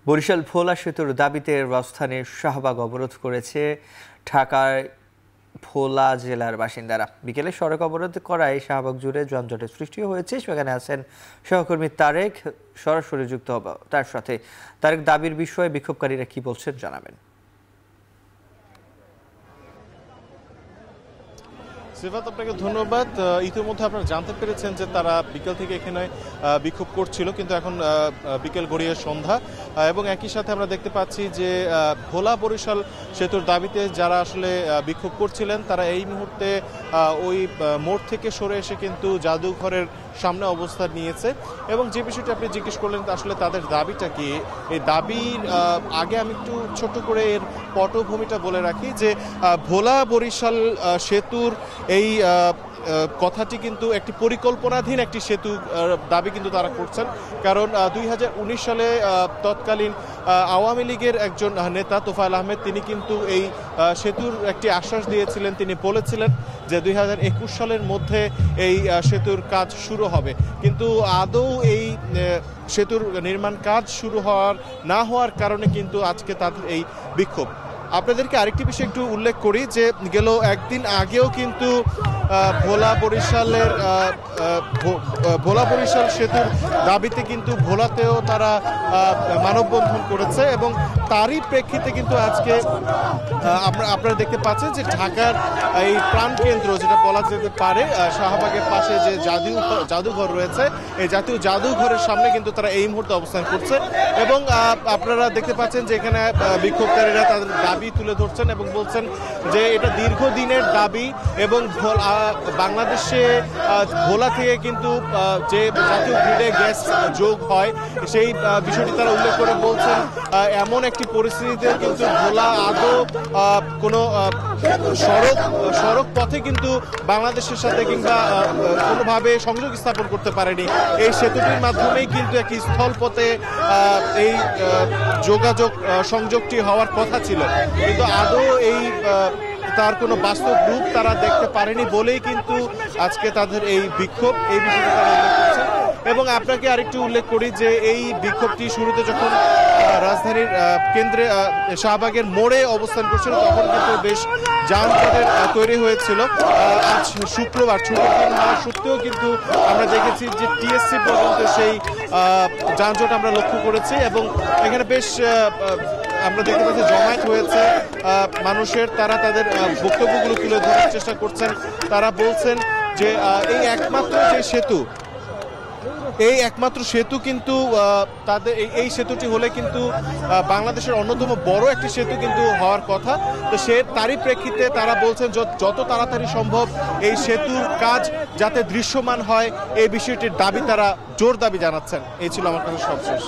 বরিশাল ভোলা সেতুর দাবিতে রাজধানীর শাহবাগ অবরোধ করেছে ঢাকার ভোলা জেলার বাসিন্দারা। বিকেলে সড়ক অবরোধ করায় শাহবাগ জুড়ে যানজটের সৃষ্টি হয়েছে। সেখানে আছেন সহকর্মী তারেক, সরাসরি যুক্ত হব তার সাথে। তারেক, দাবির বিষয়ে বিক্ষোভকারীরা কি বলছেন জানাবেন। সিফাত, আপনাকে ধন্যবাদ। ইতিমধ্যে আপনারা জানতে পেরেছেন যে তারা বিকেল থেকে এখানে বিক্ষোভ করছিল, কিন্তু এখন বিকেল গড়িয়ে সন্ধ্যা, এবং একই সাথে আমরা দেখতে পাচ্ছি যে ভোলা বরিশাল সেতুর দাবিতে যারা আসলে বিক্ষোভ করছিলেন তারা এই মুহূর্তে ওই মোড় থেকে সরে এসে কিন্তু জাদুঘরের সামনে অবস্থান নিয়েছে। এবং যে বিষয়টি আপনি জিজ্ঞেস করলেন আসলে তাদের দাবিটা কি, এই দাবির আগে আমি একটু ছোট করে এর পটভূমিটা বলে রাখি যে ভোলা বরিশাল সেতুর এই কথাটি কিন্তু একটি পরিকল্পনাধীন একটি সেতু দাবি কিন্তু তারা করছেন। কারণ 2019 সালে তৎকালীন আওয়ামী লীগের একজন নেতা তোফায়েল আহমেদ তিনি কিন্তু এই সেতুর একটি আশ্বাস দিয়েছিলেন। তিনি বলেছিলেন যে 2021 সালের মধ্যে এই সেতুর কাজ শুরু হবে, কিন্তু আদৌ এই সেতুর নির্মাণ কাজ শুরু না হওয়ার কারণে কিন্তু আজকে তাদের এই বিক্ষোভ। আপনাদেরকে আরেকটি বিষয় একটু উল্লেখ করি যে গেল একদিন আগেও কিন্তু ভোলা বরিশাল সেতুর দাবিতে কিন্তু ভোলাতেও তারা মানববন্ধন করেছে, এবং তারই প্রেক্ষিতে কিন্তু আজকে আপনারা দেখতে পাচ্ছেন যে ঢাকার এই প্রাণকেন্দ্র যেটা বলা যেতে পারে শাহবাগের পাশে যে জাদুঘর রয়েছে, এই জাতীয় জাদুঘরের সামনে কিন্তু তারা এই মুহূর্তে অবস্থান করছে। এবং আপনারা দেখতে পাচ্ছেন যে এখানে বিক্ষোভকারীরা তাদের দাবি তুলে ধরছেন এবং বলছেন যে এটা দীর্ঘদিনের দাবি, এবং বাংলাদেশে ভোলা থেকে কিন্তু যে জাতীয় গ্রিডে গ্যাস যোগ হয় সেই বিষয়টি তারা উল্লেখ করে বলছেন এমন একটি পরিস্থিতিতে কিন্তু ভোলা আদৌ কোনো সড়ক পথে কিন্তু বাংলাদেশের সাথে কিংবা কোনোভাবে সংযোগ স্থাপন করতে পারেনি। এই সেতুটির মাধ্যমেই কিন্তু একটি স্থলপথে এই যোগাযোগ সংযোগটি হওয়ার কথা ছিল, কিন্তু আদৌ তার কোনো বাস্তব রূপ তারা দেখতে পারেনি বলেই কিন্তু আজকে তাদের এই বিক্ষোভ, এই বিষয়টি তারা উল্লেখ করছে। এবং আপনাকে আরেকটু উল্লেখ করি যে এই বিক্ষোভটি শুরুতে যখন রাজধানীর কেন্দ্রে শাহবাগের মোড়ে অবস্থান করছিল তখন কিন্তু বেশ যানজটের তৈরি হয়েছিল। আজ শুক্রবার ছুটির দিন হওয়া সত্ত্বেও কিন্তু আমরা দেখেছি যে টিএসসি পর্যন্ত সেই যানজট আমরা লক্ষ্য করেছি, এবং এখানে বেশ আমরা দেখতে পাচ্ছি জমায়েত হয়েছে মানুষের। তারা তাদের বক্তব্যগুলো তুলে ধরার চেষ্টা করছেন। তারা বলছেন যে এই একমাত্র সেতু কিন্তু তাদের এই সেতুটি হলে কিন্তু বাংলাদেশের অন্যতম বড় একটি সেতু কিন্তু হওয়ার কথা। তো তারই প্রেক্ষিতে তারা বলছেন যত তাড়াতাড়ি সম্ভব এই সেতুর কাজ যাতে দৃশ্যমান হয় এই বিষয়টির দাবি তারা জোর দাবি জানাচ্ছেন। এই ছিল আমার কাছে সবশেষ।